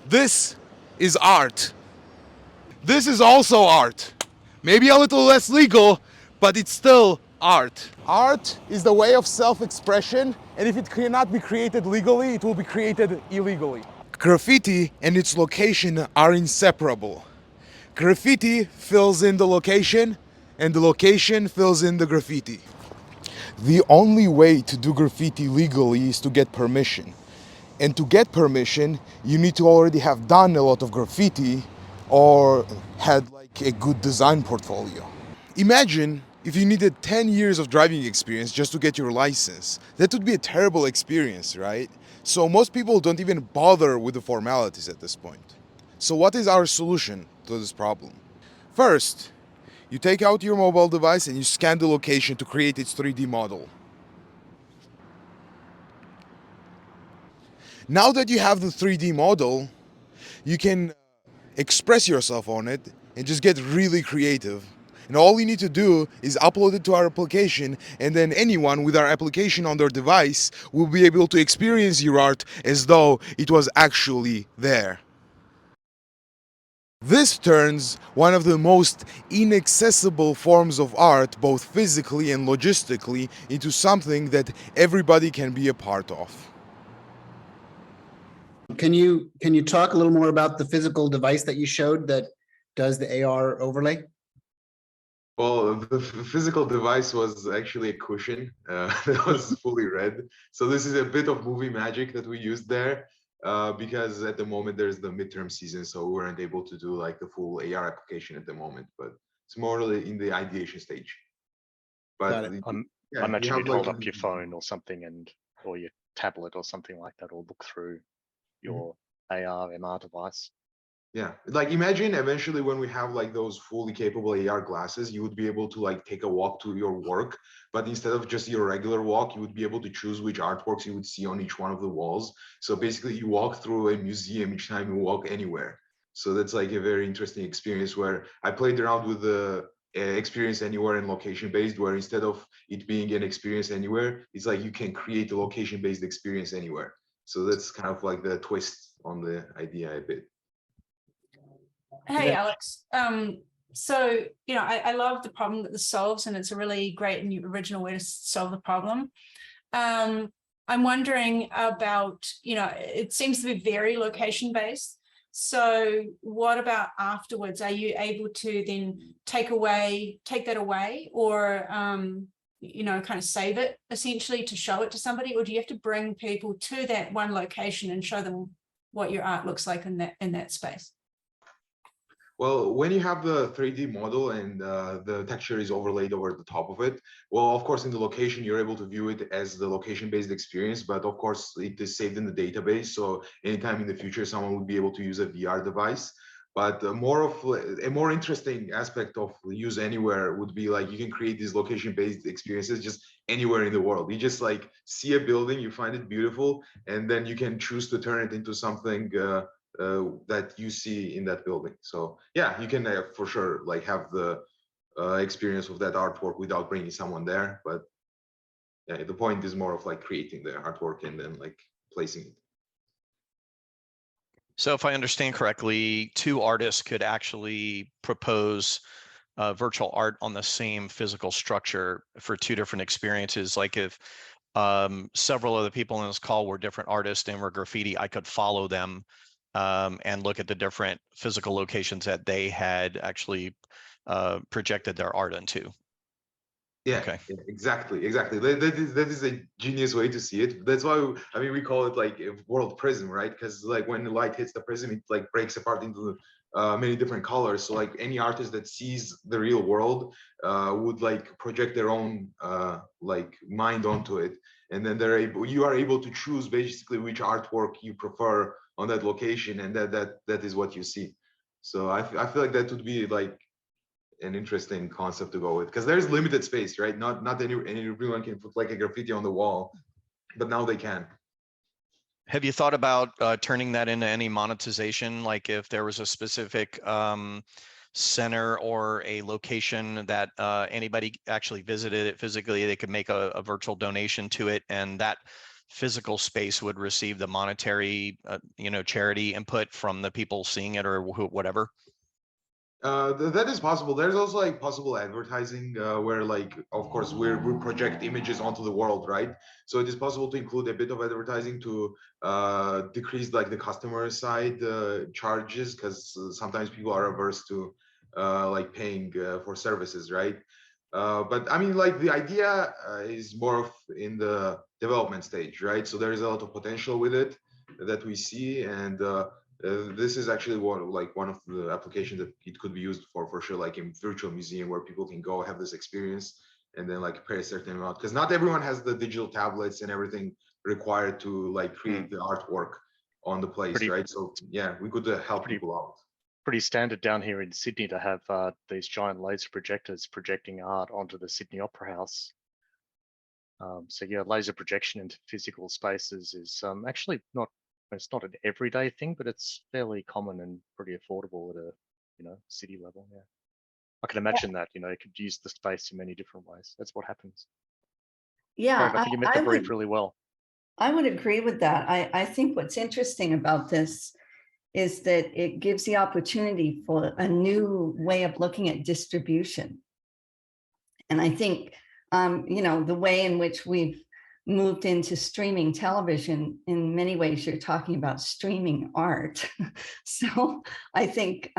This is art. This is also art. Maybe a little less legal, but it's still art. Art is the way of self-expression, and if it cannot be created legally, it will be created illegally. Graffiti and its location are inseparable. Graffiti fills in the location, and the location fills in the graffiti. The only way to do graffiti legally is to get permission. And to get permission, you need to already have done a lot of graffiti or had like a good design portfolio. Imagine if you needed 10 years of driving experience just to get your license. That would be a terrible experience, right? So most people don't even bother with the formalities at this point. So what is our solution to this problem? First, you take out your mobile device and you scan the location to create its 3D model. Now that you have the 3D model, you can express yourself on it and just get really creative. And all you need to do is upload it to our application, and then anyone with our application on their device will be able to experience your art as though it was actually there. This turns one of the most inaccessible forms of art, both physically and logistically, into something that everybody can be a part of. Can you talk a little more about the physical device that you showed that does the AR overlay? Well, the physical device was actually a cushion that was fully red. So this is a bit of movie magic that we used there because at the moment there's the midterm season, so we weren't able to do like the full AR application at the moment, but it's more in the ideation stage. But I imagine you'd hold up your phone or something or your tablet or something like that, or look through your AR, MR device. Yeah, like imagine eventually when we have like those fully capable AR glasses, you would be able to like take a walk to your work, but instead of just your regular walk, you would be able to choose which artworks you would see on each one of the walls. So basically you walk through a museum each time you walk anywhere. So that's like a very interesting experience where I played around with the experience anywhere and location based, where instead of it being an experience anywhere, it's like you can create a location based experience anywhere. So that's kind of like the twist on the idea a bit. Hey, Alex. So, I love the problem that this solves, and it's a really great and original way to solve the problem. I'm wondering about, it seems to be very location based. So what about afterwards? Are you able to then take that away or, kind of save it essentially to show it to somebody? Or do you have to bring people to that one location and show them what your art looks like in that space? Well, when you have the 3D model and the texture is overlaid over the top of it, well, of course, in the location, you're able to view it as the location-based experience, but of course, it is saved in the database. So anytime in the future, someone would be able to use a VR device. But a more interesting aspect of use anywhere would be like you can create these location-based experiences just anywhere in the world. You just like see a building, you find it beautiful, and then you can choose to turn it into something that you see in that building. So yeah, you can for sure like have the experience of that artwork without bringing someone there. But yeah, the point is more of like creating the artwork and then like placing it. So if I understand correctly, two artists could actually propose virtual art on the same physical structure for two different experiences. Like if several of the people in this call were different artists and were graffiti, I could follow them and look at the different physical locations that they had actually projected their art into. Yeah, okay. Yeah, exactly. That is a genius way to see it. That's why we call it like a world prism, right? Because like when the light hits the prism, it like breaks apart into many different colors. So like any artist that sees the real world would like project their own like mind onto it, and then you are able to choose basically which artwork you prefer on that location, and that is what you see. So I feel like that would be like an interesting concept to go with, because there's limited space, right? Not everyone can put like a graffiti on the wall, but now they can. Have you thought about turning that into any monetization? Like if there was a specific center or a location that anybody actually visited it physically, they could make a virtual donation to it, and that physical space would receive the monetary, charity input from the people seeing it or whatever? That is possible. There's also like possible advertising where like, of course, we project images onto the world, right? So it is possible to include a bit of advertising to decrease like the customer side charges, because sometimes people are averse to like paying for services, right? But I mean, like the idea is more of in the development stage, right? So there is a lot of potential with it that we see, and this is actually one of the applications that it could be used for sure, like in virtual museum where people can go have this experience and then like pay a certain amount, because not everyone has the digital tablets and everything required to like create the artwork on the place, right? So yeah, we could help people out. Pretty standard down here in Sydney to have these giant laser projectors projecting art onto the Sydney Opera House. So yeah, laser projection into physical spaces is actually it's not an everyday thing, but it's fairly common and pretty affordable at a city level. Yeah, I can imagine that you could use the space in many different ways. That's what happens. Yeah, I think you met the brief really well. I would agree with that. I think what's interesting about this is that it gives the opportunity for a new way of looking at distribution. And I think, the way in which we've moved into streaming television, in many ways, you're talking about streaming art. So I think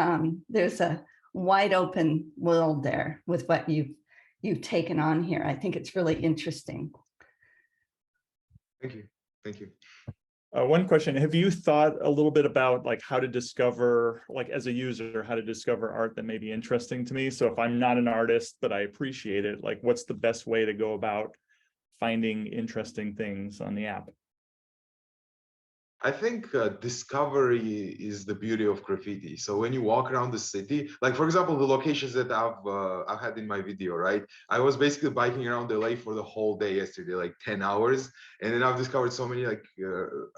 there's a wide open world there with what you've taken on here. I think it's really interesting. Thank you. Thank you. One question, have you thought a little bit about like how to discover, like as a user, how to discover art that may be interesting to me? So if I'm not an artist, but I appreciate it, like what's the best way to go about finding interesting things on the app? I think discovery is the beauty of graffiti. So when you walk around the city, like for example, the locations that I've had in my video, right? I was basically biking around LA for the whole day yesterday, like 10 hours. And then I've discovered so many like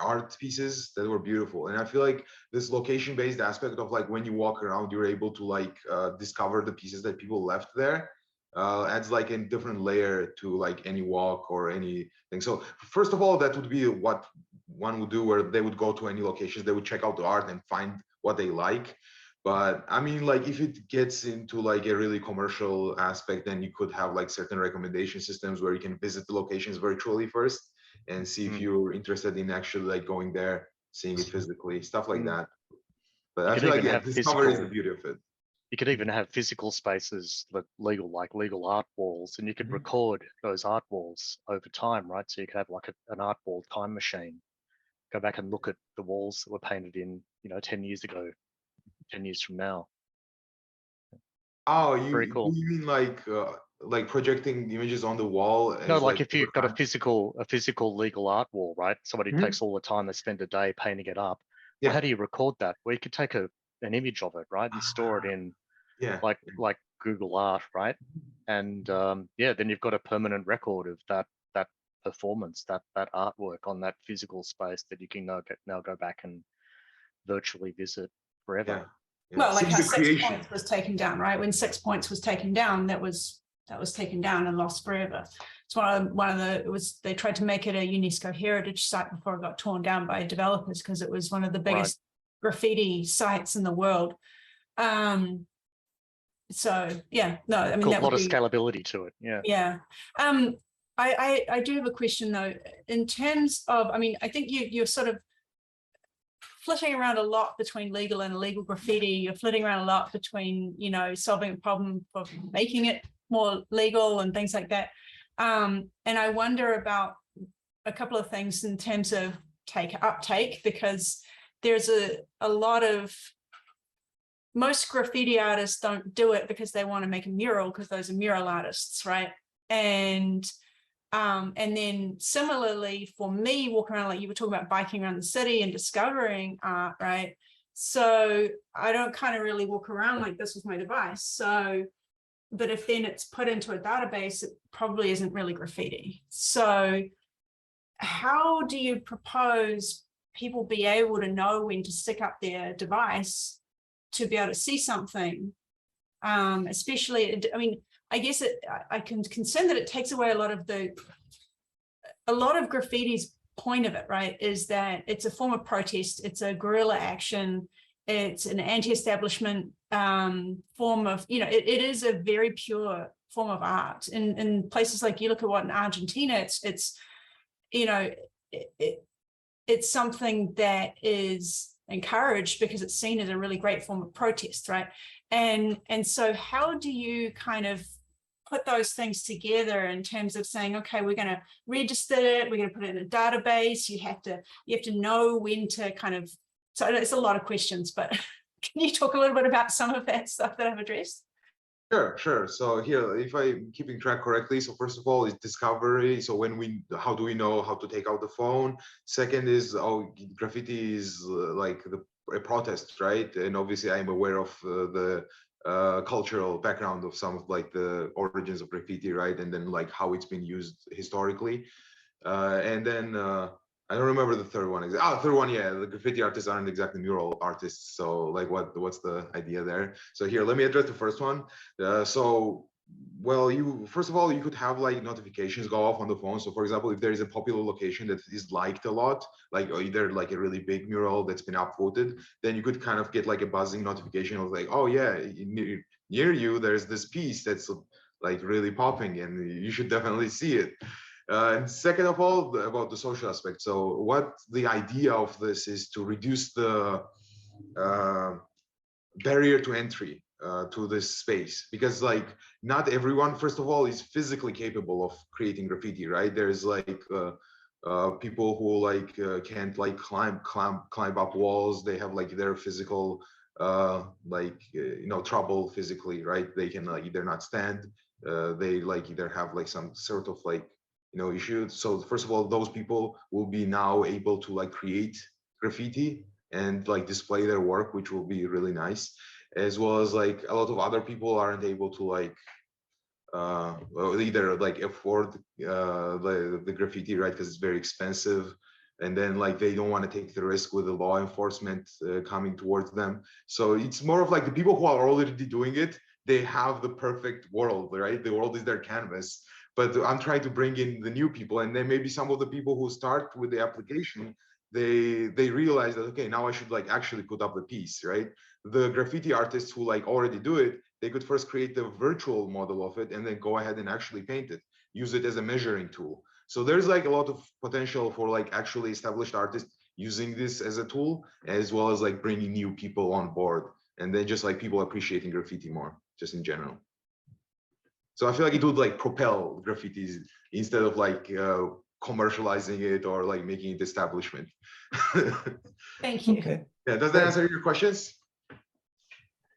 art pieces that were beautiful. And I feel like this location-based aspect of like when you walk around, you're able to like discover the pieces that people left there. Adds like a different layer to like any walk or anything. So first of all, that would be what one would do, where they would go to any locations, they would check out the art and find what they like. But I mean, like if it gets into like a really commercial aspect, then you could have like certain recommendation systems where you can visit the locations virtually first and see if you're interested in actually like going there, seeing it physically, stuff like that. But I feel like discovery is the beauty of it. You could even have physical spaces that legal art walls, and you could record those art walls over time, right? So you could have like an art wall time machine, go back and look at the walls that were painted in, 10 years ago, 10 years from now. Oh, very cool. You mean like projecting images on the wall? No, like if you've got a physical legal art wall, right? Somebody takes all the time, they spend a day painting it up. Well, how do you record that? Well, you could take an image of it, right, and store it in like Google Art, right? And then you've got a permanent record of that performance, that artwork on that physical space that you can now go back and virtually visit forever. Well, like how 6 Points was taken down, right? When 6 Points was taken down, that was taken down and lost forever. It's they tried to make it a UNESCO heritage site before it got torn down by developers, because it was one of the biggest graffiti sites in the world. So yeah, no, I mean, a lot of scalability to it. Yeah. I do have a question though, in terms of, I mean, I think you're sort of flitting around a lot between legal and illegal graffiti. You're flitting around a lot between, solving a problem of making it more legal and things like that. And I wonder about a couple of things in terms of uptake, because there's a lot of, most graffiti artists don't do it because they want to make a mural, because those are mural artists, right? And then similarly for me, walking around, like you were talking about biking around the city and discovering art, right? So I don't kind of really walk around like this with my device. So, but if then it's put into a database, it probably isn't really graffiti. So how do you propose people be able to know when to stick up their device to be able to see something? Especially, I mean, I guess I can concern that it takes away a lot of graffiti's point of it, right, is that it's a form of protest, it's a guerrilla action, it's an anti-establishment form of, it is a very pure form of art. In places like, you look at what in Argentina, it's it's something that is encouraged because it's seen as a really great form of protest, right? And so how do you kind of put those things together in terms of saying, okay, we're going to register it, we're going to put it in a database, you have to know when to kind of, so it's a lot of questions, but can you talk a little bit about some of that stuff that I've addressed? Sure. So here, if I'm keeping track correctly, so first of all is discovery. So how do we know how to take out the phone? Second is, graffiti is like a protest, right? And obviously I'm aware of the cultural background of some of like the origins of graffiti, right? And then like how it's been used historically. And then I don't remember the third one. Third one, yeah, the graffiti artists aren't exactly mural artists. So like what's the idea there? So here, let me address the first one. First of all, you could have like notifications go off on the phone. So for example, if there is a popular location that is liked a lot, like either like a really big mural that's been upvoted, then you could kind of get like a buzzing notification of like, oh yeah, near you, there's this piece that's like really popping and you should definitely see it. And second of all, about the social aspect. So what the idea of this is to reduce the barrier to entry to this space, because like not everyone, first of all, is physically capable of creating graffiti, right? There's like people who like can't like climb up walls. They have like their physical trouble physically, right? They can like either not stand, they like either have like some sort of like issue. So first of all, those people will be now able to like create graffiti and like display their work, which will be really nice, as well as like a lot of other people aren't able to like either like afford the graffiti, right, because it's very expensive, and then like they don't want to take the risk with the law enforcement coming towards them. So it's more of like the people who are already doing it, they have the perfect world, right? The world is their canvas. But I'm trying to bring in the new people, and then maybe some of the people who start with the application, they realize that, okay, now I should like actually put up the piece, right? The graffiti artists who like already do it, they could first create the virtual model of it and then go ahead and actually paint it, use it as a measuring tool. So there's like a lot of potential for like actually established artists using this as a tool, as well as like bringing new people on board, and then just like people appreciating graffiti more, just in general. So I feel like it would like propel graffitis instead of like commercializing it or like making it establishment. Thank you. Okay. Yeah, does that answer your questions?